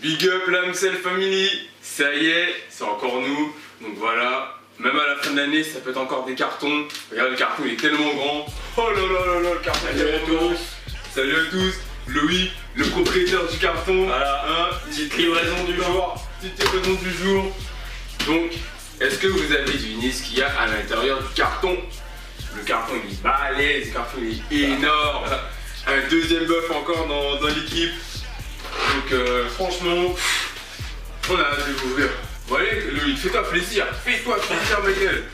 Big up la MCL Family, ça y est, c'est encore nous, donc voilà, même à la fin de l'année ça peut être encore des cartons, regarde le carton il est tellement grand, oh là là là là le carton est tellement grand. Salut à tous, Loïc, le propriétaire du carton, voilà, hein, petite livraison du jour, donc est-ce que vous avez deviné ce qu'il y a à l'intérieur du carton? Le carton il est balèze, le carton il est énorme, un deuxième bœuf encore dans l'équipe. Donc franchement, on a hâte de l'ouvrir. Bon allez Loïc, fais-toi plaisir ma gueule.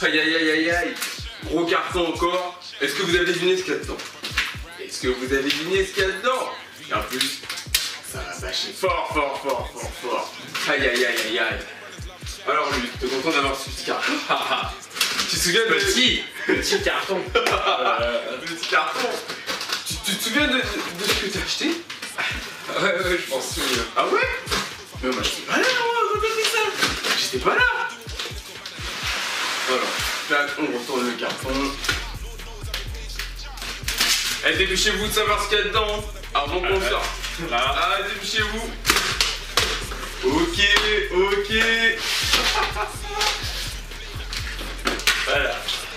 Aïe aïe aïe aïe aïe. Gros carton encore. Est-ce que vous avez deviné ce qu'il y a dedans? Et en plus, ça va bâcher fort. Aïe aïe aïe aïe aïe. Alors Loïc, t'es content d'avoir ce petit carton? Tu te souviens de petit carton. Petit carton. Tu te souviens de ce que t'as acheté? Ouais, je m'en souviens. Ah ouais? Mais moi j'étais pas là, ça. J'étais pas là. Voilà, là on retourne le carton. Eh, dépêchez-vous de savoir ce qu'il y a dedans avant qu'on sorte. Ah, dépêchez-vous. Ok. Voilà.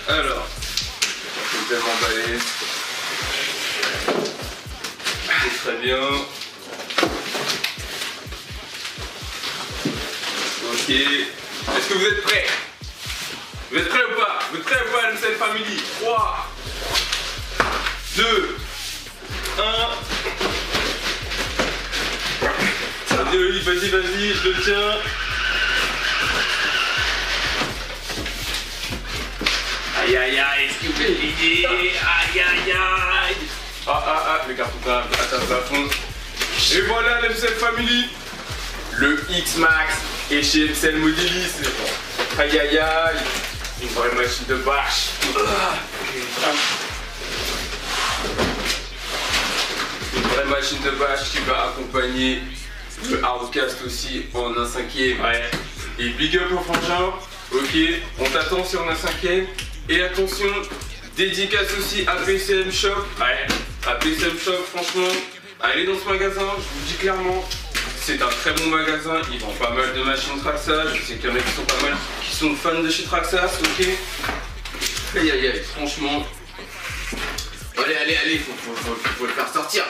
Alors, c'est tellement balèze. C'est très bien. Ok. Est-ce que vous êtes prêts? Vous êtes prêts ou pas la MCL Family? 3, 2, 1. Vas-y, je le tiens. Aïe aïe aïe, est-ce que vous avez l'idée? Aïe aïe aïe. Ah, le carton à fond. Et voilà la MCL Family. Le X-Max est chez MCL Modéliste. Aïe aïe aïe. Une vraie machine de bâche. Une vraie machine de bâche qui va accompagner le Hardcast aussi en 1/5. Ouais. Et big up au frangin. Ok, on t'attend sur un 5ème. Et attention, dédicace aussi à PCM Shop. Ouais, à PCM Shop, franchement, allez dans ce magasin, je vous dis clairement, c'est un très bon magasin. Ils vendent pas mal de machines Traxxas. Je sais qu'il y en a qui sont pas mal, qui sont fans de chez Traxxas, ok. Aïe aïe aïe, franchement. Allez, faut le faire sortir,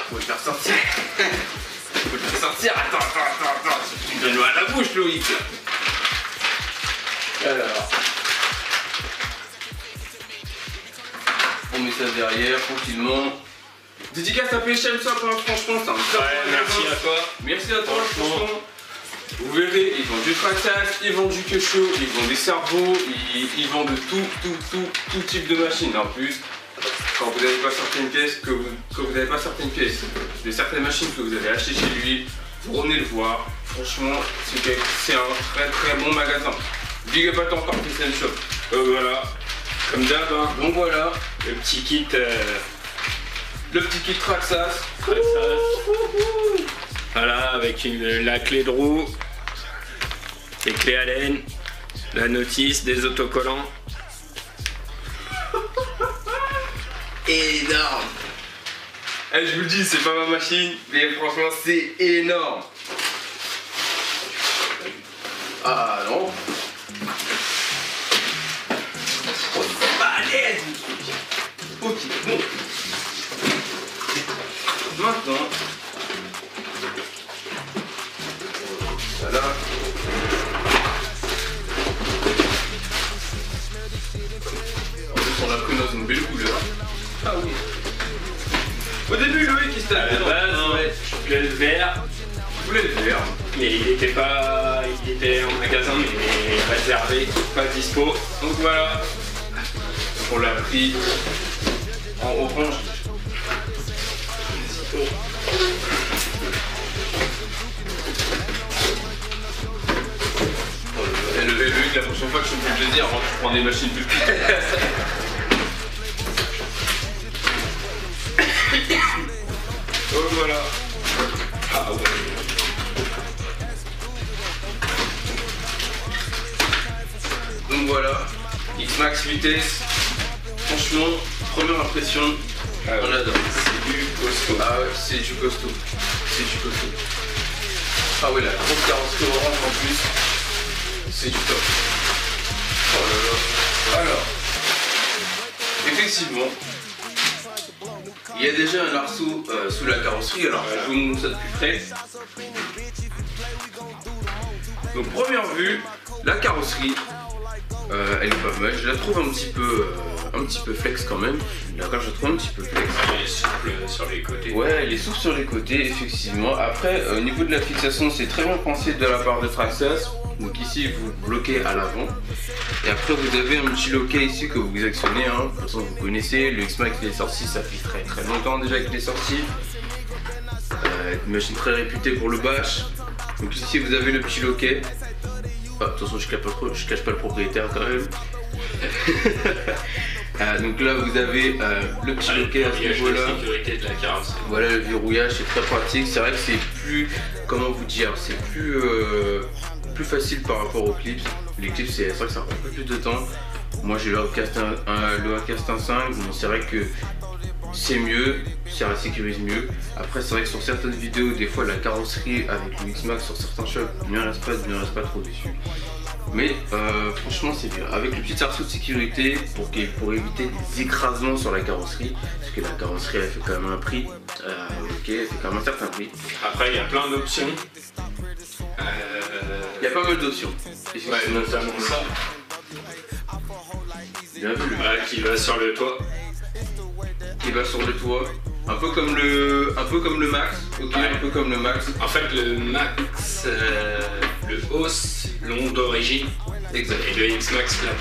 Attends, tu me donnes l'eau à la bouche, Loïc. Alors. On met ça derrière, tranquillement. Dédicace à PCM Shop, hein, franchement, c'est un très merci à toi. Merci à toi, franchement. Vous verrez, ils vendent du Traxxas, ils vendent du Quecho, ils vendent des cerveaux, ils vendent de tout type de machines. En plus, quand vous n'avez pas certaines pièces, de certaines machines que vous avez achetées chez lui, vous revenez le voir. Franchement, c'est un très bon magasin. Big up à toi encore PCM Shop. Voilà, comme d'hab, hein. Donc voilà, le petit kit Traxxas. Voilà, avec la clé de roue, les clés Allen, la notice, des autocollants. Énorme. Eh, je vous le dis, c'est pas ma machine, mais franchement c'est énorme. Ah non. Oh, balèze. Ok, bon. Maintenant. Voilà. En plus on l'a pris dans une belle couleur. Ah oui. Au début Loïc il s'était à la base, ouais, je voulais le vert. Mais il était en magasin mais réservé, pas dispo. Donc voilà. On l'a pris en orange. Et le Loïc, la prochaine fois que je me fais plaisir, tu prends des machines plus petites. Oh voilà. Ah ouais. voilà, X-Max vitesse. Franchement, première impression, on adore. C'est du costaud. Ah ouais, c'est du costaud. C'est du costaud. Ah ouais, la grosse carrosserie orange en plus, c'est du top. Oh là là. Alors, effectivement, il y a déjà un arceau sous la carrosserie. Alors, je vous montre ça de plus près. Donc, première vue, la carrosserie, elle est pas mal. Je la trouve un petit peu flex quand même. D'accord, je la trouve un petit peu flex. Elle est souple sur les côtés. Ouais, elle est souple sur les côtés, effectivement. Après, au niveau de la fixation, c'est très bien pensé de la part de Traxxas. Donc ici, vous bloquez à l'avant. Et après, vous avez un petit loquet ici que vous actionnez. Hein. De toute façon, vous connaissez. Le X-Max, il est sorti, ça fait très longtemps déjà qu'il est sorti. Une machine très réputée pour le bash. Donc ici, vous avez le petit loquet. Ah, attention, je cache pas le propriétaire quand même. Donc là vous avez le petit loquet à ce niveau-là. La sécurité de la carrosserie. Voilà, le verrouillage, c'est très pratique. C'est vrai que c'est plus, comment vous dire, c'est plus facile par rapport aux clips. Les clips, c'est vrai que ça prend un peu plus de temps. Moi j'ai le Outcast 1.5, bon, c'est vrai que c'est mieux, ça sécurise mieux. Après c'est vrai que sur certaines vidéos, des fois la carrosserie avec le X-Max sur certains shops ne reste pas trop dessus. Mais franchement c'est bien. Avec le petit arceau de sécurité pour éviter des écrasements sur la carrosserie. Parce que la carrosserie elle fait quand même un prix. Ok, elle fait quand même un certain prix. Après il y a plein d'options. Il y a pas mal d'options. Ouais, notamment ça. Bien vu. Voilà, qui va sur le toit. Qui va sur le toit. Un peu comme le Max. Ok, ouais. Un peu comme le Max. En fait le Max, le hausse long d'origine. Exact. Et le X-Max plat.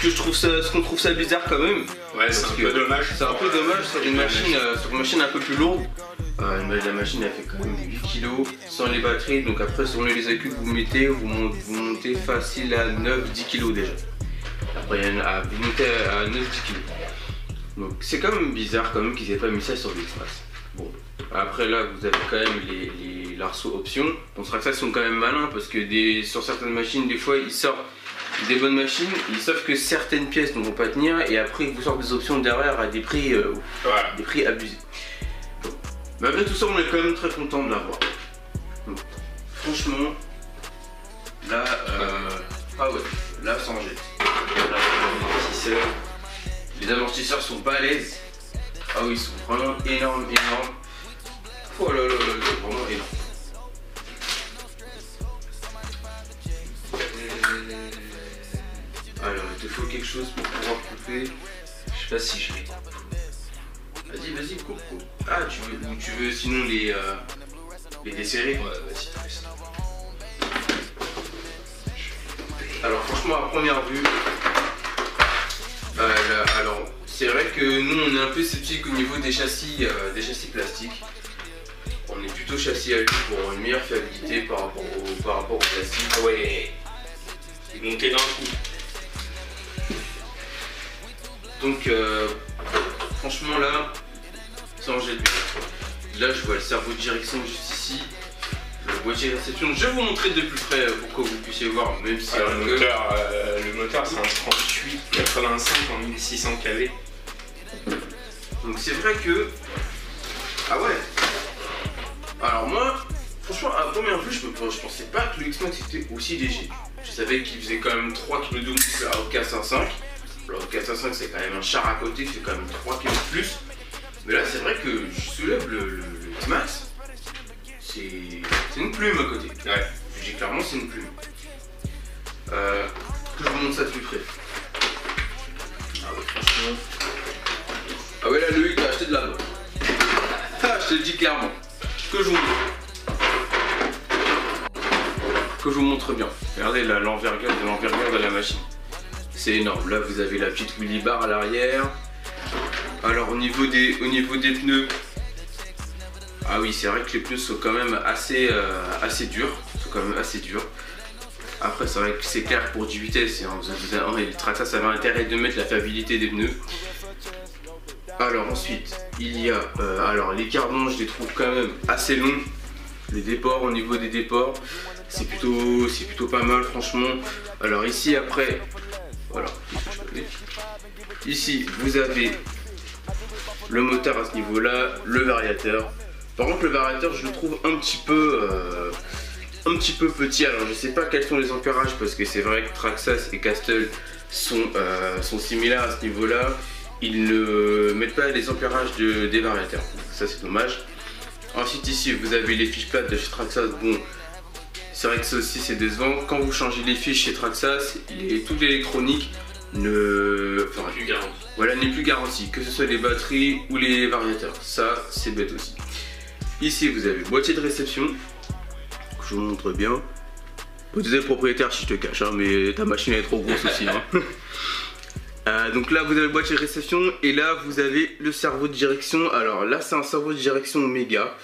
Ce qu'on trouve ça bizarre quand même. Ouais, c'est un peu dommage. C'est un peu dommage sur une machine un peu plus lourde. La machine elle fait quand même 8 kg sans les batteries. Donc après selon les accus que vous mettez, vous montez facile à 9-10 kg déjà. Après vous montez à 9-10 kg. Donc c'est quand même bizarre quand même qu'ils aient pas mis ça sur le X-Max. Bon, après là vous avez quand même l'arceau option. On sera que ça, ils sont quand même malins parce que sur certaines machines des fois ils sortent des bonnes machines, ils savent que certaines pièces ne vont pas tenir et après ils vous sortent des options derrière à des prix, des prix abusés. Bon. Malgré tout ça on est quand même très content de l'avoir. Franchement, là, ah ouais, là ça en jette. Les amortisseurs sont pas à l'aise. Ah oui, ils sont vraiment énormes. Oh là là là, vraiment énorme. Alors, il te faut quelque chose pour pouvoir couper. Je sais pas si je les coupe. Vas-y, coupe. Ah, tu veux sinon les desserrer? Ouais, vas-y. Alors, franchement, à première vue, alors, c'est vrai que nous, on est un peu sceptique au niveau des châssis plastiques. On est plutôt châssis alu pour une meilleure fiabilité par rapport au plastique. Ouais, il est monté d'un coup. Donc, franchement, là, ça en jette bien. Là, je vois le cerveau de direction juste ici. Le boîtier de réception, je vais vous montrer de plus près pour que vous puissiez voir, même si le moteur c'est un 3885 en 1600 kV. Donc c'est vrai que... Ah ouais. Alors moi, franchement à première vue, je pensais pas que le X-Max était aussi léger. Je savais qu'il faisait quand même 3 kg de plus à Outcast 1.5. Le Outcast 1.5 c'est quand même un char à côté qui fait quand même 3 kg de plus. Mais là c'est vrai que je soulève le X-Max. C'est une plume à côté. Ouais, je dis clairement c'est une plume. Que je vous montre ça de plus près. Ah ouais, franchement. Ah ouais, là Loïc a acheté de la boîte. Ah, je te le dis clairement. Que je vous montre bien. Regardez l'envergure de la machine. C'est énorme. Là vous avez la petite wheelie bar à l'arrière. Alors au niveau des pneus. Ah oui, c'est vrai que les pneus sont quand même assez durs. Après, c'est vrai que c'est clair pour 10 vitesses. Les Traxxas, ça avait intérêt de mettre la fiabilité des pneus. Alors ensuite, il y a alors les cardons, je les trouve quand même assez longs. Les déports, au niveau des déports, c'est plutôt pas mal franchement. Alors ici après, Voilà. Ici, vous avez le moteur à ce niveau-là, le variateur. Par contre, le variateur, je le trouve un petit peu petit. Alors, je sais pas quels sont les ampérages parce que c'est vrai que Traxxas et Castle sont similaires à ce niveau-là. Ils ne mettent pas les ampérages des variateurs. Ça, c'est dommage. Ensuite, ici, vous avez les fiches plates de chez Traxxas. Bon, c'est vrai que ça aussi, c'est décevant. Quand vous changez les fiches chez Traxxas, toute l'électronique n'est plus garantie, que ce soit les batteries ou les variateurs. Ça, c'est bête aussi. Ici, vous avez le boîtier de réception. Je vous montre bien. Vous êtes le propriétaire si je te cache, hein, mais ta machine est trop grosse aussi. Hein. Donc là, vous avez le boîtier de réception et là, vous avez le cerveau de direction. Alors là, c'est un cerveau de direction Omega.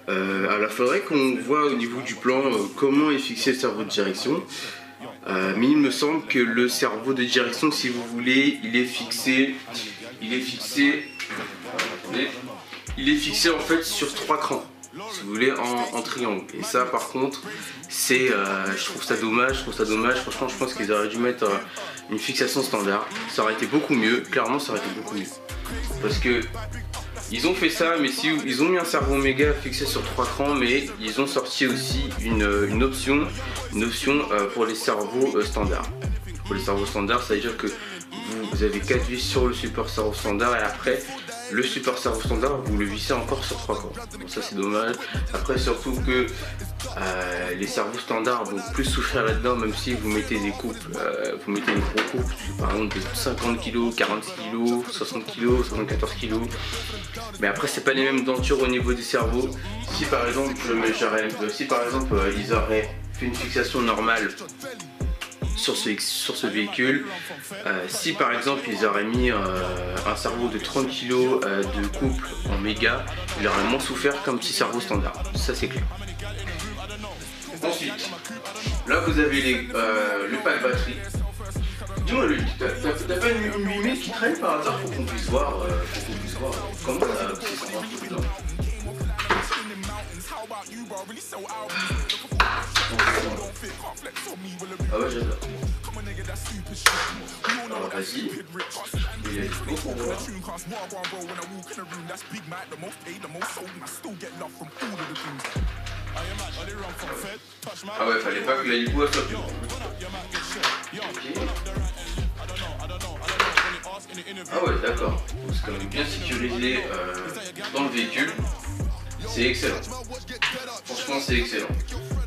Alors, il faudrait qu'on voit au niveau du plan comment est fixé le cerveau de direction. Mais il me semble que le cerveau de direction, si vous voulez, il est fixé en fait sur 3 crans, si vous voulez, en triangle. Et ça, par contre, je trouve ça dommage. Franchement, je pense qu'ils auraient dû mettre une fixation standard. Ça aurait été beaucoup mieux. Clairement, ça aurait été beaucoup mieux. Parce que ils ont fait ça, mais si ils ont mis un cerveau Omega fixé sur 3 crans, mais ils ont sorti aussi une option pour les cerveaux standards. Pour les cerveaux standards, ça veut dire que vous avez 4 vis sur le support cerveau standard et après le support cerveau standard vous le vissez encore sur 3 crans. Donc ça c'est dommage. Après surtout que les cerveaux standards vont plus souffrir là-dedans, même si vous mettez des couples, vous mettez des gros couples, par exemple de 50 kg, 40 kg, 60 kg, 74 kg. Mais après c'est pas les mêmes dentures au niveau des cerveaux. Si par exemple ils auraient fait une fixation normale sur ce véhicule, si par exemple ils auraient mis un cerveau de 30 kg de couple en méga, il aurait moins souffert qu'un petit cerveau standard, ça c'est clair. Ensuite, là vous avez le pack batterie. Dis-moi Luc, t'as pas une 8000 qui traîne par hasard pour qu'on puisse voir, comment ça marche dedans. Ah ouais, j'adore. Alors vas-y. Il y a du coup pour voir. Ah ouais, fallait pas que la lipo soit plus grande. Okay. Ah ouais, d'accord. C'est quand même bien sécurisé dans le véhicule. C'est excellent. Franchement, c'est excellent.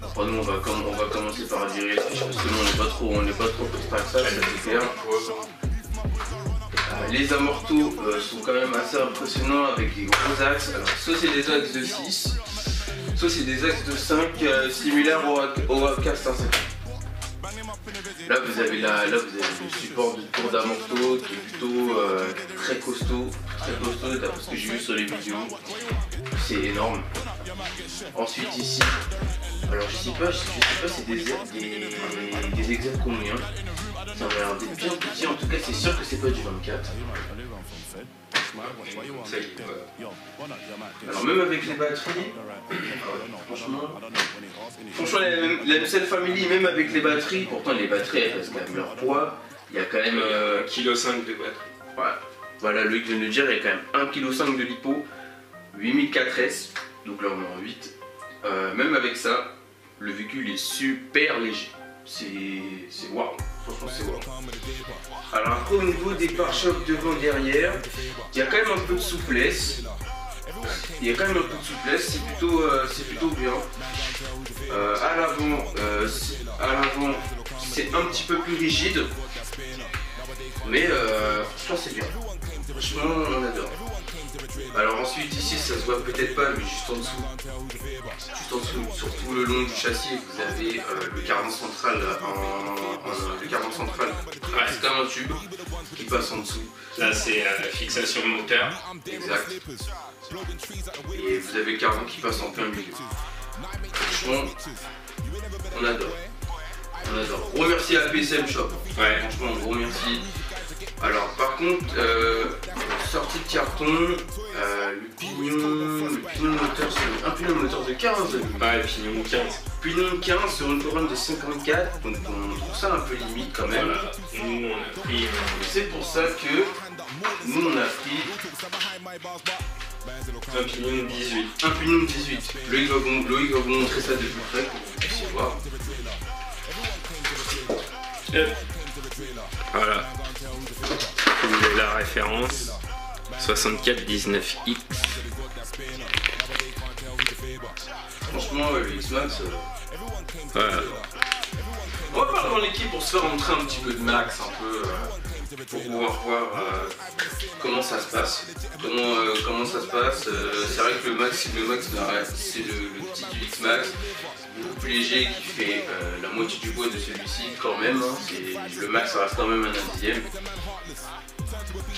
Après, nous, on va commencer par virer les fiches parce que nous, on n'est pas trop frustrés avec ça, c'est clair. Les amortos sont quand même assez impressionnants avec des gros axes. Alors, soit c'est des axes de 6, soit c'est des axes de 5 similaires au AVCAR 550. Là vous avez le support de tour d'amorto qui est plutôt très costaud d'après ce que j'ai vu sur les vidéos. C'est énorme. Ensuite ici, alors je sais pas c'est des exacts combien. Ça va l'air d'être bien petit, en tout cas c'est sûr que c'est pas du 24. Alors même avec les batteries, franchement la MCL Family, même avec les batteries, pourtant les batteries elles restent quand même leur poids, il y a quand même 1,5 kg de batterie. Ouais. Voilà, Loïc vient de le dire, il y a quand même 1,5 kg de lipo, 8004S, donc là on est en 8. Même avec ça, le véhicule est super léger. C'est waouh, franchement c'est waouh. Alors après au niveau des pare-chocs devant derrière, il y a quand même un peu de souplesse. C'est plutôt bien. À l'avant, c'est un petit peu plus rigide. Mais franchement c'est bien. Franchement on adore. Alors ensuite ici ça se voit peut-être pas, mais juste en dessous, sur tout le long du châssis, vous avez le cadran central c'est comme un tube qui passe en dessous. Là c'est fixation moteur. Exact. Et vous avez le cadran qui passe en plein milieu. Franchement, on adore. Gros merci à PSM Shop. Ouais. Franchement, gros merci. Alors par contre, sortie de carton, le pignon moteur, c'est un pignon moteur de 15. Ouais, pignon 15. Pignon 15 sur une couronne de 54, donc on trouve ça un peu limite quand même. Voilà. Nous on a pris. C'est pour ça que nous on a pris Un pignon 18. un pignon 18. Loïc va vous montrer ça de plus près pour que vous puissiez voir. Voilà. Vous avez la référence 6419X. Franchement, le X-Max. Voilà. On va parler dans l'équipe pour se faire montrer un petit peu de Max, un peu pour pouvoir voir comment ça se passe. Comment ça se passe. C'est vrai que le Max, c'est le petit du X-Max, beaucoup plus léger, qui fait la moitié du poids de celui-ci quand même. Hein. Le Max, ça reste quand même un dixième.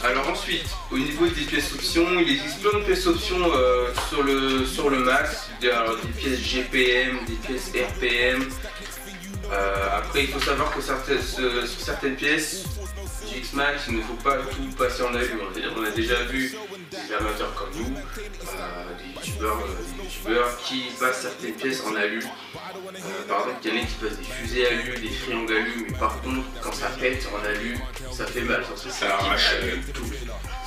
Alors ensuite, au niveau des pièces options, il existe plein de pièces options sur le Max. Alors, des pièces GPM, des pièces RPM. Après, il faut savoir que sur certaines pièces du X-Max, il ne faut pas tout passer en alu. On a déjà vu des amateurs comme nous, des youtubeurs qui passent certaines pièces en alu. Par exemple, il y en a qui passent des fusées alu, des triangles alu, mais par contre, quand ça pète en alu, ça fait mal. Ça arrache tout.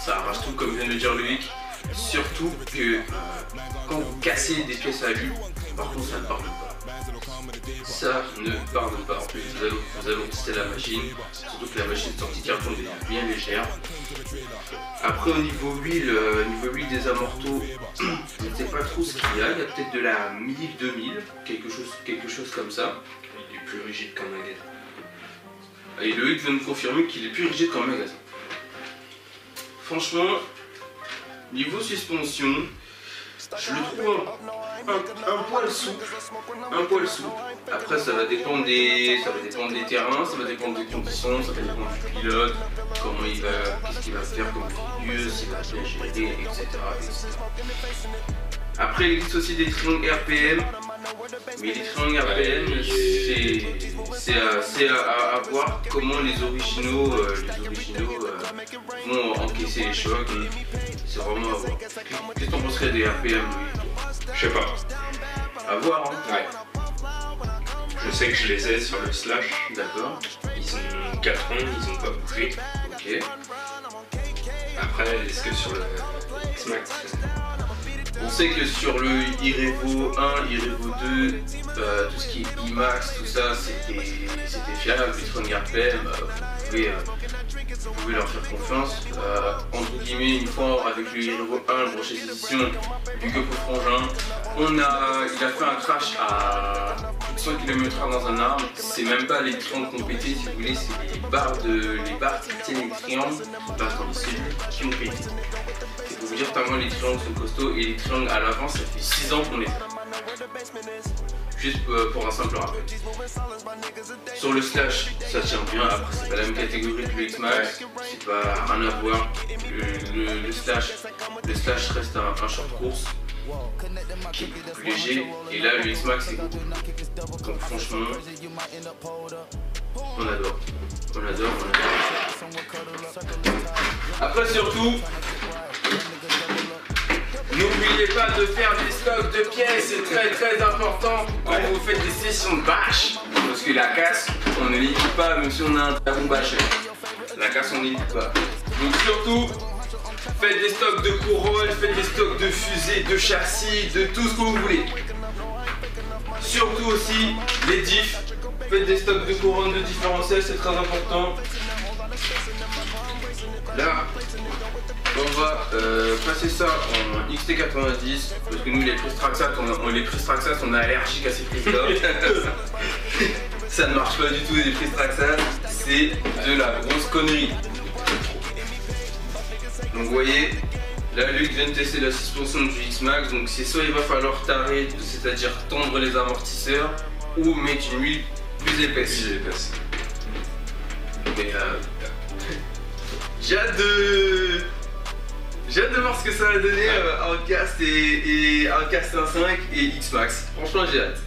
Ça arrache tout, comme vient de le dire Loïc. Surtout que quand vous cassez des pièces alu, par contre, ça ne pardonne pas. Ça ne pardonne pas. En plus, vous allez tester la machine, surtout que la machine de sortie de carton est bien légère. Après, au niveau huile des amortos, je ne sais pas trop ce qu'il y a. Il y a peut-être de la 1000, 2000, quelque chose comme ça. Il est plus rigide qu'en magasin. Et Loïc vient de confirmer qu'il est plus rigide qu'en magasin. Franchement, niveau suspension, je le trouve un poil souple. Après, ça va dépendre des terrains, ça va dépendre des conditions, ça va dépendre du pilote, qu'est-ce qu'il va faire comme milieu, s'il va bien gérer, etc. Après, il existe aussi des triangles RPM, mais les triangles RPM, c'est à voir comment les originaux vont encaisser les chocs. C'est vraiment à voir. Qu'est-ce que t'en penserais des RPM, Louis? Je sais pas. À voir, hein. Ouais. Je sais que je les ai sur le slash. D'accord. Ils ont 4 ans, ils ont pas bougé. Ok. Après, est-ce que sur le X-Max? On sait que sur le iRevo 1, iRevo 2, tout ce qui est IMAX, tout ça, c'était fiable. Les triangles RPM, vous pouvez leur faire confiance. Entre guillemets, une fois avec le iRevo 1, la prochaine édition du Gueux Frangin, il a fait un crash à 100 km/h dans un arbre. C'est même pas les triangles qui ont pété, si vous voulez, c'est les barres qui tiennent les triangles, les barres dans les cellules qui ont pété. C'est pour vous dire tellement les triangles sont costauds, et les triangles à l'avant, ça fait 6 ans qu'on les a. Juste pour un simple rappel. Sur le slash, ça tient bien. Après, c'est pas la même catégorie que le X-Max, c'est pas rien à voir. Le slash reste un short course qui est beaucoup plus léger, et là le X-Max c'est beaucoup. Donc franchement, on adore. Après surtout, n'oubliez pas de faire des stocks de pièces, c'est très important quand vous faites des sessions de bâche, parce que la casse, on ne l'évite pas, même si on a un dragon bâcheur. La casse, on n'évite pas. Donc surtout, faites des stocks de couronnes, faites des stocks de fusées, de châssis, de tout ce que vous voulez. Surtout aussi les diffs, faites des stocks de couronnes, de différentiels, c'est très important. Là, on va passer ça en XT90, parce que nous les prises Traxxas, on est allergique à ces prises là. Ça ne marche pas du tout les prises Traxxas, c'est de la grosse connerie. Donc vous voyez, là Luc vient de tester la suspension du X-Max, donc c'est soit il va falloir tarer, c'est-à-dire tendre les amortisseurs, ou mettre une huile plus épaisse. Mais j'ai hâte de voir ce que ça va donner Outcast et Outcast 1.5 et X-Max. Franchement j'ai hâte.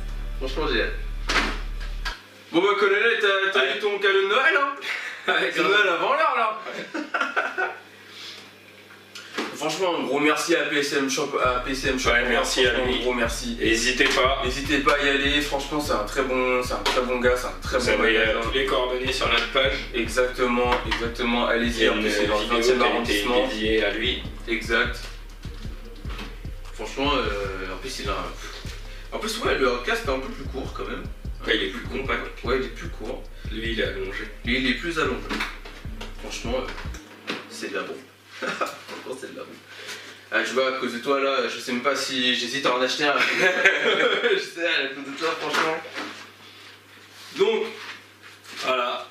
Bon bah Colonel, t'as eu ton cadeau de Noël, hein? Avec Noël avant l'heure là. franchement, un gros merci à PSM Shop. Ouais, merci à lui. Un gros merci. N'hésitez pas. N'hésitez pas à y aller. Franchement, c'est un très bon gars, c'est un très Vous bon avez magasin. tous les coordonnées sur notre page. Exactement. Allez-y. Et En plus, c'est dans le vidéo 20e qui a été arrondissement. dédiée à lui. Exact. Franchement, en plus, il a. En plus, ouais, le casque est un peu plus court quand même. Ouais, il est plus compact. Ouais, il est plus court. Lui, il est allongé. Lui, il est plus allongé. Franchement, c'est de la bombe. Franchement, c'est de la bombe. Ah, tu vois, à cause de toi là, je sais même pas si j'hésite à en acheter un. Je sais, à cause de toi, franchement. Donc, voilà,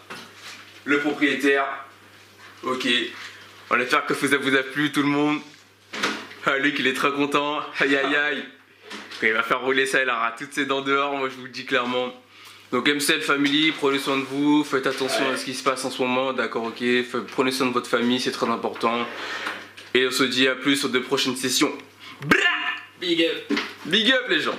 le propriétaire. Ok, on espère que ça vous a plu, tout le monde. Ah, Luc, il est très content. Aïe aïe aïe. Quand il va faire rouler ça, il aura toutes ses dents dehors, moi je vous le dis clairement. Donc MCL Family, prenez soin de vous, faites attention à ce qui se passe en ce moment, d'accord, ok. Prenez soin de votre famille, c'est très important. Et on se dit à plus sur de prochaines sessions. Big up. Big up les gens.